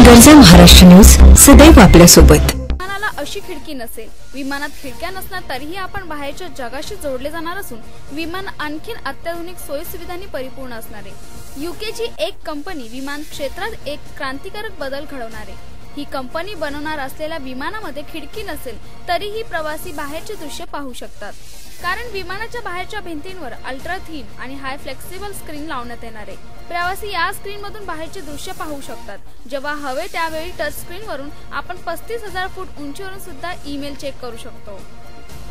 गरजा महाराष्ट्र न्यूज सदैव आपल्या सोबत। विमानाला अशी खिडकी नसेल, विमानात खिडक्या नसणार तरीही आपण बाहेरच्या जगाशी जोडले जाणार असून विमान आणखीन अत्याधुनिक सोयीसुविधांनी परिपूर्ण असणार आहे। यूकेची एक कंपनी विमान क्षेत्रात एक क्रांतिकारक बदल घडवणार आहे। ही कंपनी बनवणार असलेल्या विमानामध्ये खिडकी नसेल तरीही प्रवासी बाहेरचे दृश्य पाहू शकतात, कारण विमानाच्या बाहेरच्या भिंतींवर अल्ट्रा थिन आणि हाय फ्लेक्सिबल स्क्रीन लावण्यात येणार आहे। प्रवासी या स्क्रीन मधून बाहेरचे दृश्य पाहू शकतात। जेव्हा हवे त्यावेळी टच स्क्रीन वरून आपण 35,000 फूट उंचीवरून सुद्धा ईमेल चेक करू शकतो।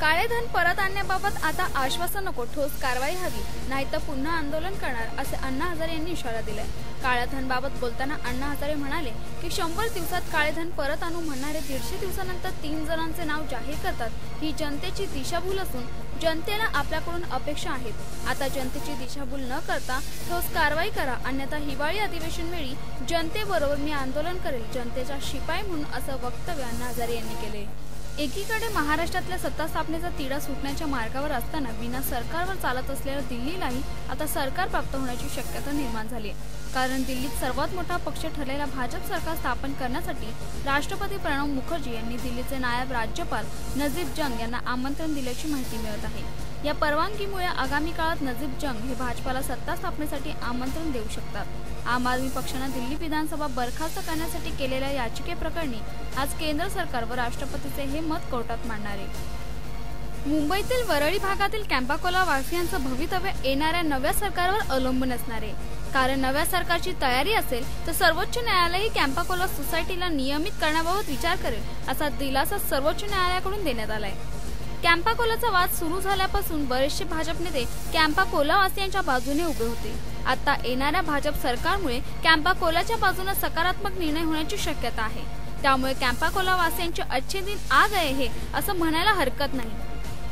काळे धन परत आणण्याबाबत आता आश्वासन नको, ठोस कारवाई हवी, नाहीतर पुन्हा आंदोलन करणार, असे अण्णा हजारे यांनी इशारा दिलाय। काळ्या धन बाबत बोलताना अण्णा हजारे म्हणाले की 100 दिवसात काळे धन परत आणू म्हणणारे 150 दिवसानंतर 3 जणांचे नाव जाहीर करतात, ही जनतेची दिशाभूल असून जनतेला आपल्याकडून अपेक्षा आहेत। आता जनतेची दिशाभूल न करता ठोस कारवाई करा, अन्यथा हिवाळी अधिवेशन वेळी जनतेबरोबर मी आंदोलन करेल, जनतेचा शिपाई म्हणून असं वक्तव्य अण्णा हजारे यांनी केले। एकीकडे महाराष्ट्रातल्या सत्ता स्थापनेचा तिढा सुटण्याच्या मार्गावर असताना विना सरकारवर चालत असलेल्या दिल्लीलाही आता सरकार प्राप्त होण्याची शक्यता निर्माण झाली आहे, कारण दिल्लीत सर्वात मोठा पक्ष ठरलेला भाजप सरकार स्थापन करण्यासाठी राष्ट्रपती प्रणव मुखर्जी यांनी दिल्लीचे नायब राज्यपाल नजीब जंग यांना आमंत्रण दिल्याची माहिती मिळत आहे। या परवानगीमुळे आगामी काळात नजीब जंग हे भाजपाला सत्ता स्थापनेसाठी आमंत्रण देऊ शकतात। आम आदमी पक्षाने दिल्ली विधानसभा बरखास्त करण्यासाठी केलेल्या याचिकेप्रकरणी आज केंद्र सरकार व राष्ट्रपतीचे हे मत कोर्टात मांडणार आहे। मुंबईतील वरळी भागातील कॅम्पाकोला वासियांचं भवितव्य येणाऱ्या नव्या सरकारवर अवलंबून असणार आहे, कारण नव्या सरकारची तयारी असेल तर सर्वोच्च न्यायालय कॅम्पाकोला सोसायटीला नियमित करण्याबाबत विचार करेल, असा दिलासा सर्वोच्च न्यायालयाकडून देण्यात आलाय। कॅम्पाकोलाचा वाद सुरू झाल्यापासून बरेचसे भाजप नेते कॅम्पाकोला वासियांच्या बाजूने उभे होते। आता येणाऱ्या भाजप सरकारमुळे कॅम्पाकोलाच्या बाजूने सकारात्मक निर्णय होण्याची शक्यता आहे, त्यामुळे कॅम्पाकोला वासियांचे अच्छे दिन आ गए हे असं म्हणायला हरकत नाही।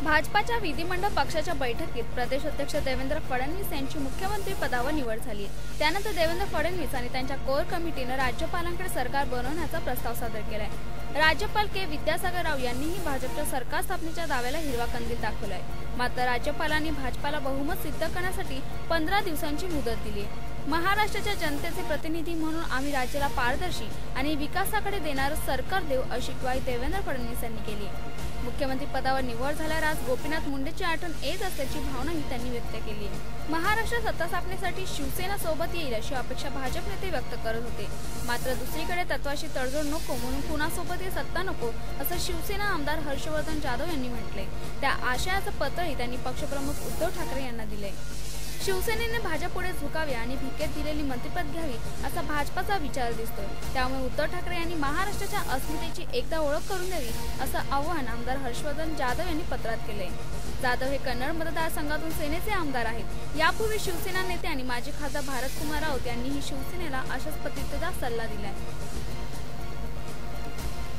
भाजपाच्या विधिमंडळ पक्षाच्या बैठकीत प्रदेश अध्यक्ष देवेंद्र फडणवीस यांची मुख्यमंत्री पदावर निवड झाली। त्यानंतर देवेंद्र फडणवीस आणि त्यांच्या कोर कमिटीने राज्यपालांकडे सरकार बनवण्याचा प्रस्ताव सादर केलाय। राज्यपाल के विद्यासागर राव यांनीही भाजपच्या सरकार स्थापनेच्या दाव्याला हिरवा कंदील दाखवलाय। मात्र राज्यपालांनी भाजपाला बहुमत सिद्ध करण्यासाठी 15 दिवसांची मुदत दिली आहे। महाराष्ट्राच्या जनतेचे प्रतिनिधी म्हणून आम्ही राज्याला पारदर्शी आणि विकासाकडे देणारं सरकार देऊ, अशी ग्वाही देवेंद्र फडणवीस यांनी केली आहे। मुख्यमंत्री पदावर निवड झाल्यावर आज गोपीनाथ मुंडेची आठवण येत असल्याची भावनाही त्यांनी व्यक्त केली आहे। महाराष्ट्र सत्ता स्थापनेसाठी शिवसेना सोबत येईल अशी अपेक्षा भाजप नेते व्यक्त करत होते, मात्र दुसरीकडे तत्वाशी तडजोड नको म्हणून कुणासोबत सत्ता नको असं शिवसेना आमदार हर्षवर्धन जाधव यांनी म्हटले। त्या आशयाचं पत्रही त्यांनी पक्षप्रमुख उद्धव ठाकरे यांना दिले। शिवसेनेने भाजपपुढे झुकावे आणि भिकेत दिलेली मंत्रिपद घ्यावी असा भाजपाचा विचार दिसतोय, त्यामुळे उद्धव ठाकरे यांनी महाराष्ट्राच्या अस्मितेची एकदा ओळख करून द्यावी असं आवाहन आमदार हर्षवर्धन जाधव यांनी पत्रात केले। जाधव हे कन्नड मतदारसंघातून सेनेचे आमदार आहेत। यापूर्वी शिवसेना नेते आणि माजी खासदार भारत कुमार राऊत यांनीही शिवसेनेला अशाच पद्धतीचा सल्ला दिलाय।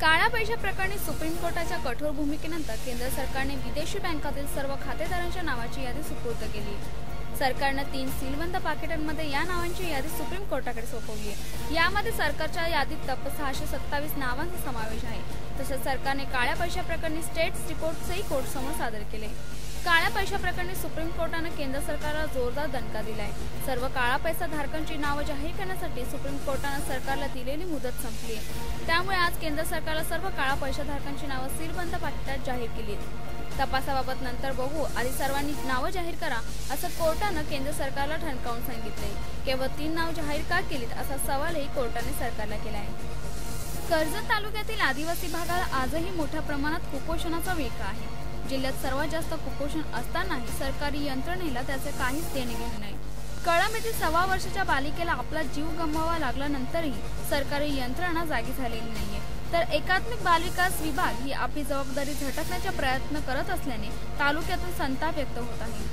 काळ्या पैशा प्रकरणी सुप्रीम कोर्टाच्या कठोर भूमिकेनंतर केंद्र सरकारने विदेशी बँकातील सर्व खातेदारांच्या नावाची यादी सुपूर्द केली। सरकारने 3 सीलबंद पाकिटांमध्ये या नावांची यादी सुप्रीम कोर्टाकडे सोपवली आहे। यामध्ये सरकारच्या यादीत तब्बल 627 नावांचा समावेश आहे। तसेच सरकारने काळ्या पैशा प्रकरणी स्टेट्स रिपोर्टही कोर्टासमोर सादर केले। काळ्या पैशा प्रकरणी सुप्रीम कोर्टाने केंद्र सरकारला जोरदार दणका दिलाय। सर्व काळा पैसा धारकांची नावे जाहीर करण्यासाठी सुप्रीम कोर्टाने सरकारला दिलेली मुदत संपली आहे, त्यामुळे आज केंद्र सरकारला सर्व काळा पैसा धारकांची नावे सीलबंद पाकिटात जाहीर केली आहेत। तपासाबाबत नंतर बघू, आधी सर्वांनी नावं जाहीर करा असं कोर्टाने केंद्र सरकारला ठणकावून सांगितले। केवळ 3 नाव जाहीर का केलीत असा सवालही कोर्टाने सरकारला केला आहे। कर्जत तालुक्यातील आदिवासी भागाला आजही मोठ्या प्रमाणात कुपोषणाचा विळखा आहे। जिल्ह्यात सर्वात जास्त कुपोषण असतानाही सरकारी यंत्रणेला त्याचे काहीच देणे घेणे नाही। कळंब येथील 6 वर्षाच्या बालिकेला आपला जीव गमवावा लागल्यानंतरही सरकारी यंत्रणा जागी झालेली नाहीये, तर एकात्मिक बालविकास विभाग ही आपली जबाबदारी झटकण्याचा प्रयत्न करत असल्याने तालुक्यातून संताप व्यक्त होत आहे।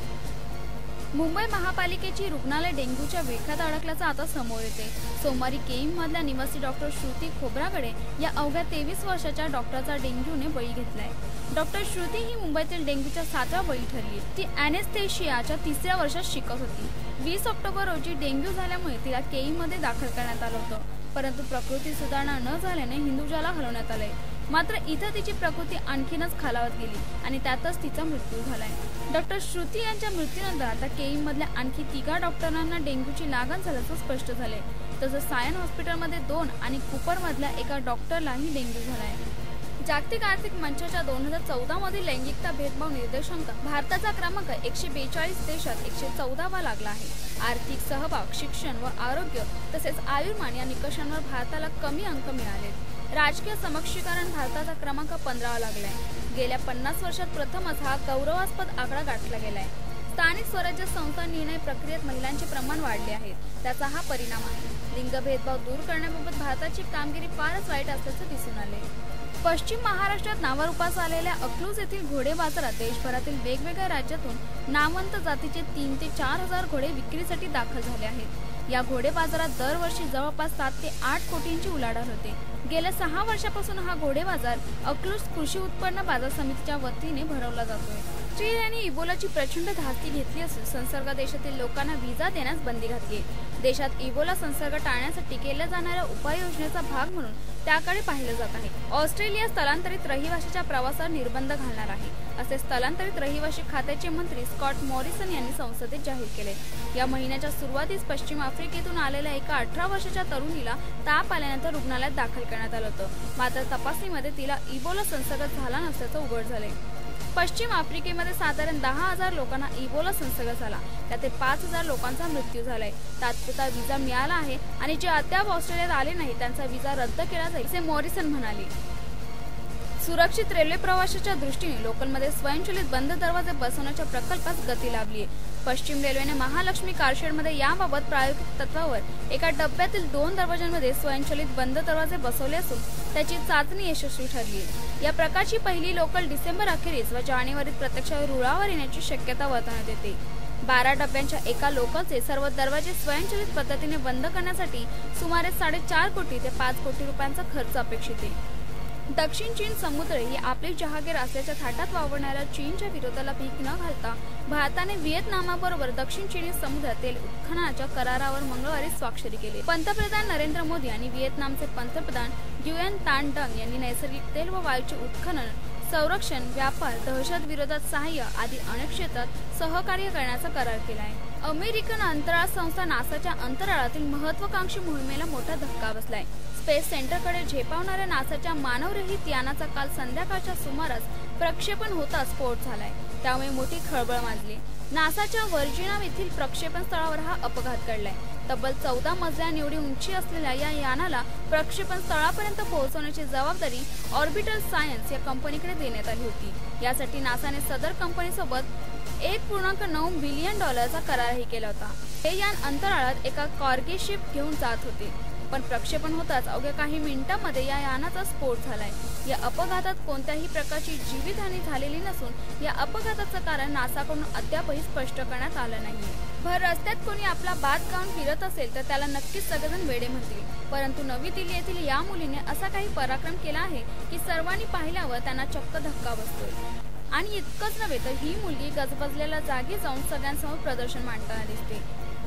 मुंबई महापालिकेची रुग्णालय डेंग्यूच्या विळख्यात अडकल्याचं आता समोर येते। सोमवारी केईम मधल्या निवासी डॉक्टर श्रुती खोब्रागडे या अवघ्या 23 वर्षाच्या डॉक्टरचा डेंग्यूने बळी घेतलाय। डॉक्टर श्रुती ही मुंबईतील डेंग्यूच्या 7व्या बळी ठरली। ती अॅनेस्थेशियाच्या 3ऱ्या वर्षात शिकत होती। 20 ऑक्टोबर रोजी डेंग्यू झाल्यामुळे तिला केईमध्ये दाखल करण्यात आलं होतं, परंतु प्रकृती सुधारणा न झाल्याने हिंदुजाला हलवण्यात आले। मात्र इथं तिची प्रकृती आणखीनच खालावत गेली आणि त्यातच तिचा मृत्यू झालाय। डॉक्टर श्रुती यांच्या मृत्यूनंतर आता केईममधल्या आणखी 3 डॉक्टरांना डेंग्यूची लागण झाल्याचं स्पष्ट झाले। तसंच सायन हॉस्पिटलमध्ये 2 आणि कुपरमधल्या एका डॉक्टरलाही डेंग्यू झालाय. जागतिक आर्थिक मंचाच्या 2014 मधील लैंगिकता भेदभाव निर्देशांक भारताचा क्रमांक 142 देशात 114वा लागला आहे. आर्थिक सहभाग, शिक्षण व आरोग्य तसेच आयुर्मान या निकषांवर भारताला कमी अंक मिळाले. राजकीय सक्षमीकरण भारताचा क्रमांक 15वा लागलाय. गेल्या 50 वर्षात प्रथमच हा गौरवास्पद आकडा गाठला गेलाय. स्थानिक स्वराज्य संस्था निर्णय प्रक्रियेत महिलांचे प्रमाण वाढले आहे, त्याचा हा परिणाम आहे. लिंग भेदभाव दूर करण्याबाबत भारताची कामगिरी फारच वाईट असल्याचे दिसून आले. पश्चिम महाराष्ट्रात नावारूपास आलेल्या अकलूज येथील घोडे बाजारात देशभरातील वेगवेगळ्या राज्यातून नामवंत जातीचे 3 ते 4 हजार घोडे विक्रीसाठी दाखल झाले आहेत. या घोडे बाजारात दरवर्षी जवळपास 7 ते 8 कोटींची उलाढाल होते. गेल्या 6 वर्षापासून हा घोडे बाजार अकलूज कृषी उत्पन्न बाजार समितीच्या वतीने भरवला जातोय. ऑस्ट्रेलियाने यांनी इबोलाची प्रचंड धास्ती घेतली असून संसर्ग देशातील लोकांना व्हिसा देण्यास बंदी घातली आहे. देशात इबोला संसर्ग टाळण्यासाठी केल्या जाणाऱ्या उपाययोजनेचा भाग म्हणून त्याकडे पाहिलं जात आहे. ऑस्ट्रेलिया स्थलांतरित रहिवाशाच्या प्रवासावर निर्बंध घालणार आहे, असे स्थलांतरित रहिवासी खात्याचे मंत्री स्कॉट मॉरिसन यांनी संसदेत जाहीर केले. या महिन्याच्या सुरुवातीस पश्चिम आफ्रिकेतून आलेल्या एका 18 वर्षाच्या तरुणीला ताप आल्यानंतर रुग्णालयात दाखल करण्यात आलं होतं. मात्र तपासणीमध्ये तिला इबोला संसर्ग झाला नसल्याचं उघड झाले. पश्चिम आफ्रिकेमध्ये साधारण 10,000 लोकांना इबोला संसर्ग झाला, त्यात 5,000 लोकांचा मृत्यू झालाय. तात्पुरता व्हिसा मिळाला आहे आणि जे अद्याप ऑस्ट्रेलियात आले नाही त्यांचा व्हिसा रद्द केला जाईल, असे मॉरिसन म्हणाले. सुरक्षित रेल्वे प्रवासाच्या दृष्टीने लोकलमध्ये स्वयंचलित बंद दरवाजे बसवण्याच्या प्रकल्पास गती लाभली आहे. पश्चिम रेल्वेने महालक्ष्मी कारशेडमध्ये याबाबत प्रायोगिक तत्वावर एका डब्यातील 2 दरवाजांमध्ये स्वयंचलित बंद दरवाजे बसवले असून त्याची चाचणी यशस्वी ठरली आहे. या प्रकारची पहिली लोकल डिसेंबर अखेरीस व जानेवारीत प्रत्यक्ष रुळावर येण्याची शक्यता वर्तवण्यात येते. 12 डब्यांच्या एका लोकलचे सर्व दरवाजे स्वयंचलित पद्धतीने बंद करण्यासाठी सुमारे 4.5 कोटी ते 5 कोटी रुपयांचा खर्च अपेक्षित आहे. दक्षिण चीन समुद्र ही आपली जहागीर असल्याच्या थाटात वावरणाऱ्या चीनच्या विरोधाला भीक न घालता भारताने व्हिएतनामाबरोबर दक्षिण चिनी समुद्रात तेल उत्खननाच्या करारावर मंगळवारी स्वाक्षरी केली. पंतप्रधान नरेंद्र मोदी आणि व्हिएतनामचे पंतप्रधान युएन तान डंग यांनी नैसर्गिक तेल व वायूचे उत्खनन, संरक्षण, व्यापार, दहशत विरोधात सहाय्य आदी अनेक क्षेत्रात सहकार्य करण्याचा करार केला आहे. अमेरिकन अंतराळ संस्था नासाच्या अंतराळातील महत्वाकांक्षी मोहिमेला मोठा धक्का बसलाय. स्पेस सेंटरकडे झेपावणाऱ्या नासाच्या मानवरहित यानाचा काल संध्याकाळच्या सुमारास प्रक्षेपण होता स्फोट झालाय, त्यामुळे मोठी खळबळ माजली. नासाच्या व्हर्जिना येथील प्रक्षेपण स्थळावर हा अपघात घडलाय. तब्बल 14 मजल्याएवढी उंची असलेल्या या यानाला प्रक्षेपण स्थळापर्यंत पोहोचवण्याची जबाबदारी ऑर्बिटल सायन्स या कंपनीकडे देण्यात आली होती. यासाठी नासाने सदर कंपनीसोबत $1.9 बिलियन करारही केला होता. हे यान अंतराळात एका कार्गो शिप घेऊन जात होते, पण प्रक्षेपण होताच अवघ्या काही मिनिटांमध्ये या यानाचा स्फोट झालाय. या अपघातात कोणत्याही प्रकारची जीवितहानी झालेली नसून या अपघाताचं कारण नासाकडून अद्यापही स्पष्ट करण्यात आलं नाहीये. भर रस्त्यात कोणी आपला बाद गाऊन फिरत असेल तर त्याला नक्कीच सगळेजण वेडे म्हणतील, परंतु नवी दिल्ली येथील या मुलीने असा काही पराक्रम केला आहे की सर्वांनी पाहिल्यावर त्यांना चक्क धक्का बसतोय. आणि इतकंच नव्हे तर ही मुलगी गजबजलेल्या जागी जाऊन सगळ्यांसमोर प्रदर्शन मांडताना दिसते.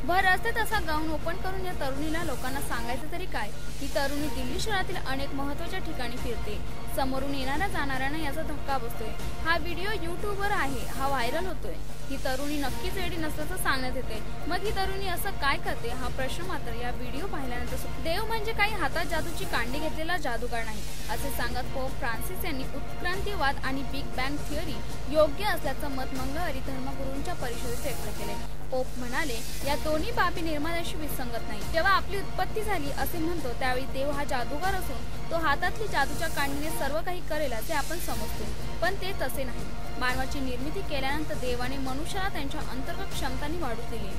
भर रस्त्यात असा गाऊन ओपन करून या तरुणीला लोकांना सांगायचं तरी काय. ही तरुणी दिल्ली शहरातील अनेक महत्त्वाच्या ठिकाणी फिरते. समोरून येणाऱ्या जाणाऱ्यांना याचा धक्का बसतोय. हा व्हिडिओ YouTubeवर आहे, हा व्हायरल होतोय. ही तरुणी नक्कीच वेडी नसल्याचं सांगण्यात येते. मग ही तरुणी असं काय करते हा प्रश्न मात्र या व्हिडिओ पाहिल्यानंतर देव म्हणजे काही हातात जादूची कांडी घेतलेला जादूगार नाही, असे सांगत पोप फ्रान्सिस यांनी उत्क्रांतीवाद आणि बिग बँग थिअरी योग्य असल्याचं मत मंगळवारी धर्मगुरूंच्या परिषदेत व्यक्त केले. पोप म्हणाले, या दोन्ही बाबी निर्मात्याशी विसंगत नाही. जेव्हा आपली उत्पत्ती झाली असे म्हणतो त्यावेळी देव हा जादूगार असून तो हातातली जादूच्या कांडीने सर्व काही करेल असे आपण समजतो, पण ते तसे नाही. मानवाची निर्मिती केल्यानंतर देवाने मनुष्याला त्यांच्या अंतर्गत क्षमतांनी वाढू दिली.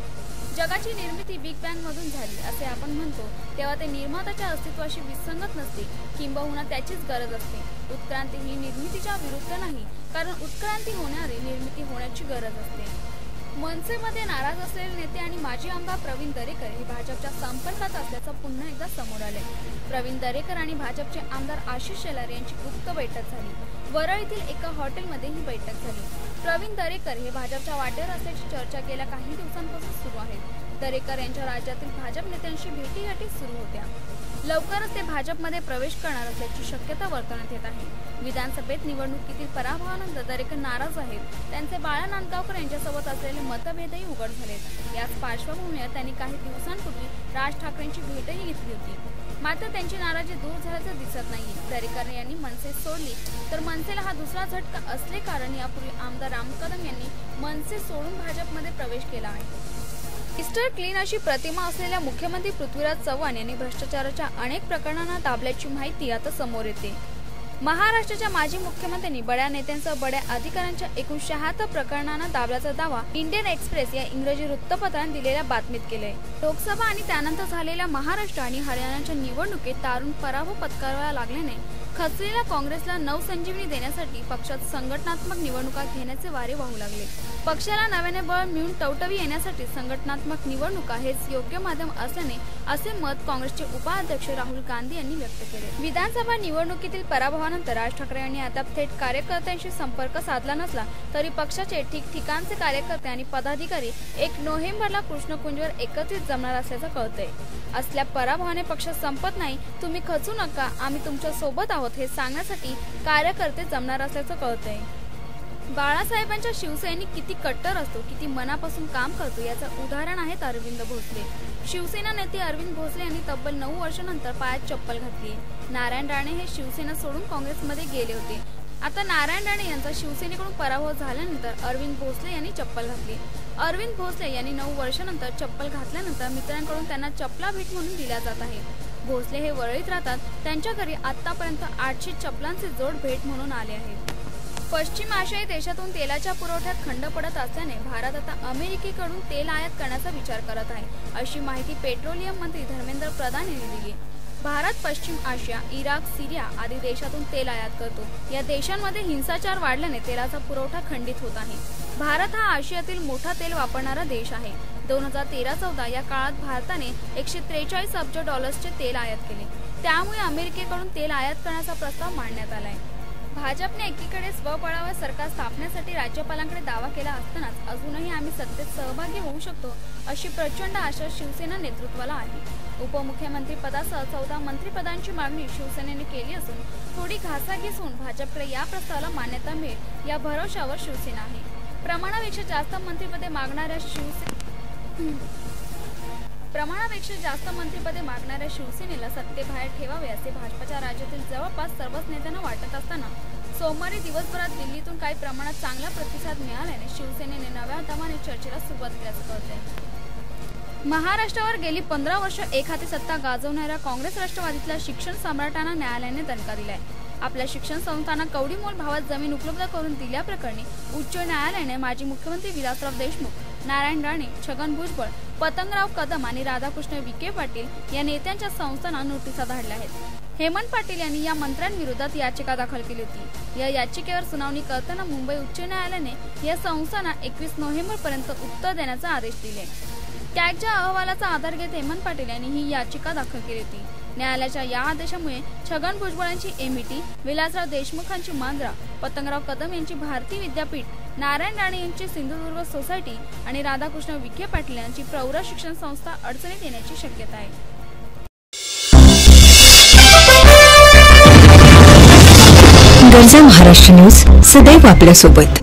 जगाची निर्मिती बिग बँग मधून झाली असे आपण म्हणतो तेव्हा ते निर्मात्याच्या अस्तित्वाशी विसंगत नसते, किंबहुना त्याचीच गरज असते. उत्क्रांती ही निर्मितीच्या विरुद्ध नाही, कारण उत्क्रांती होणारी निर्मिती होण्याची गरज असते. मनसेमध्ये नाराज असलेले नेते आणि माजी आमदार प्रवीण दरेकर हे भाजपच्या संपर्कात असल्याचं पुन्हा एकदा समोर आले. प्रवीण दरेकर आणि भाजपचे आमदार आशिष शेलार यांची गुप्त बैठक झाली. वरळ येथील एका हॉटेलमध्ये ही बैठक झाली. प्रवीण दरेकर हे भाजपच्या वाटेवर असल्याची चर्चा गेल्या काही दिवसांपासून सुरू आहे. दरेकर यांच्या राज्यातील भाजप नेत्यांशी भेटीगाठी सुरू होत्या. लवकरच ते भाजपमध्ये प्रवेश करणार असल्याची शक्यता वर्तवण्यात येत आहे। विधानसभेत निवडणुकीतील पराभवानंतर दरेक नाराज आहेत। त्यांचे बाळा नांदगावकर यांच्यासोबत असलेले मतभेदही उघड झालेत। याच पार्श्वभूमीवर त्यांनी काही दिवसांपूर्वी राज ठाकरेंची भेटही घेतली होती। मात्र त्यांची नाराजी दूर झाल्याचं दिसत नाही। दरेकर यांनी मनसे सोडली तर मनसेला हा दुसरा झटका असले कारण यापूर्वी आमदार राम कदम यांनी मनसे सोडून भाजपमध्ये प्रवेश केला आहे। मिस्टर क्लीन अशी प्रतिमा असलेल्या मुख्यमंत्री पृथ्वीराज चव्हाण यांनी भ्रष्टाचाराच्या अनेक प्रकरणांना दाबल्याची माहिती आता समोर येते। महाराष्ट्राच्या माजी मुख्यमंत्र्यांनी बड्या नेत्यांसह बड्या अधिकाऱ्यांच्या एकूण 76 प्रकरणांना दाबल्याचा दावा इंडियन एक्सप्रेस या इंग्रजी वृत्तपत्राने दिलेल्या बातमीत केलाय। लोकसभा आणि त्यानंतर झालेल्या महाराष्ट्र आणि हरियाणाच्या निवडणुकीत तारुण पराभव पत्करावा लागल्याने खचलेल्या काँग्रेसला नवसंजीवनी देण्यासाठी पक्षात संघटनात्मक निवडणुका घेण्याचे वारे वाहू लागले। पक्षाला नव्याने बळ मिळून टवटवी येण्यासाठी संघटनात्मक निवडणुका हेच योग्य माध्यम असल्याने असे मत काँग्रेसचे उपाध्यक्ष राहुल गांधी यांनी व्यक्त केले। विधानसभा निवडणुकीतील पराभवानंतर राज ठाकरे यांनी आता थेट कार्यकर्त्यांशी संपर्क साधला नसला तरी पक्षाचे ठिकठिकाणचे कार्यकर्ते आणि पदाधिकारी 1 नोव्हेंबरला कृष्णकुंजवर एकत्रित जमणार असल्याचं कळतंय। असल्या पराभवाने पक्ष संपत नाही, तुम्ही खचू नका, आम्ही तुमच्या सोबत आहोत हे सांगण्यासाठी कार्यकर्ते जमणार असल्याचं कळतंय। बाळासाहेबांच्या शिवसैनिक किती कट्टर असतो, किती मनापासून काम करतो याचं उदाहरण आहेत अरविंद भोसले। शिवसेना नेते अरविंद भोसले यांनी तब्बल 9 वर्षांनंतर पायात चप्पल घातली। नारायण राणे हे शिवसेना सोडून काँग्रेसमध्ये गेले होते। आता नारायण राणे यांचा शिवसेनेकडून पराभव झाल्यानंतर अरविंद भोसले यांनी चप्पल घातली। अरविंद भोसले यांनी 9 वर्षांनंतर चप्पल घातल्यानंतर मित्रांकडून त्यांना चप्पला भेट म्हणून दिल्या जात आहे। भोसले हे वरळीत राहतात, त्यांच्या घरी आतापर्यंत 800 चप्पलांचे जोड भेट म्हणून आले आहेत। पश्चिम आशियाई देशातून तेलाच्या पुरवठ्यात खंड पडत असल्याने भारत आता अमेरिकेकडून तेल आयात करण्याचा विचार करत आहे, अशी माहिती पेट्रोलियम मंत्री धर्मेंद्र प्रधान यांनी दिली। भारत पश्चिम आशिया, इराक, सीरिया आदी देशातून तेल आयात करतो। या देशांमध्ये हिंसाचार वाढल्याने तेलाचा पुरवठा खंडित होत आहे। भारत हा आशियातील मोठा तेल वापरणारा देश आहे। 2013-14 या काळात भारताने 143 अब्ज डॉलर्सचे तेल आयात केले। त्यामुळे अमेरिकेकडून तेल आयात करण्याचा प्रस्ताव मांडण्यात आलाय। भाजपने एकीकडे स्वबळावर सरकार स्थापनेसाठी राज्यपालांकडे दावा केला असतानाच अजूनही आम्ही सत्तेत सहभागी होऊ शकतो अशी प्रचंड आशा शिवसेना नेतृत्वाला आहे। उपमुख्यमंत्री पदासह 14 मंत्रिपदांची मागणी शिवसेनेने केली असून थोडी घासाघीस होऊन भाजपकडे या प्रस्तावाला मान्यता मिळेल या भरोशावर शिवसेना आहे। प्रमाणापेक्षा जास्त मंत्रिपदे मागणाऱ्या शिवसेनेला सत्तेबाहेर ठेवावे असे भाजपच्या राज्यातील जवळपास सर्वच नेत्यांना वाटत असताना सोमवारी दिवसभरात दिल्लीतून काही प्रमाणात चांगला प्रतिसाद मिळाल्याने शिवसेनेने नव्या दमाने चर्चेला सुरुवात केल्याचं कळतंय। महाराष्ट्रावर गेली 15 वर्ष एकहाती सत्ता गाजवणाऱ्या काँग्रेस राष्ट्रवादीतल्या शिक्षण सम्राटांना न्यायालयाने दणका दिलाय। आपल्या शिक्षण संस्थांना कवडीमोल भावात जमीन उपलब्ध करून दिल्याप्रकरणी उच्च न्यायालयाने माजी मुख्यमंत्री विलासराव देशमुख, नारायण राणे, छगन भुजबळ, पतंगराव कदम आणि राधाकृष्ण विखे पाटील या नेत्यांच्या संस्थांना नोटिसा धाडल्या आहेत। हेमंत पाटील यांनी या मंत्र्यांविरोधात याचिका दाखल केली होती। या याचिकेवर सुनावणी करताना मुंबई उच्च न्यायालयाने या संस्थांना 21 नोव्हेंबर पर्यंत उत्तर देण्याचा आदेश दिले। कॅगच्या अहवालाचा आधार घेत हेमंत पाटील यांनी ही याचिका दाखल केली होती। न्यायालयाच्या या आदेशामुळे छगन भुजबळ यांची एमईटी, विलासराव देशमुखांची मांजरा, पतंगराव कदम यांची भारती विद्यापीठ, नारायण राणे यांची सिंधुदुर्ग सोसायटी आणि राधाकृष्ण विखे पाटील यांची प्रौढ शिक्षण संस्था अडचणीत येण्याची शक्यता आहे। गरजा महाराष्ट्र न्यूज सदैव आपल्या सोबत।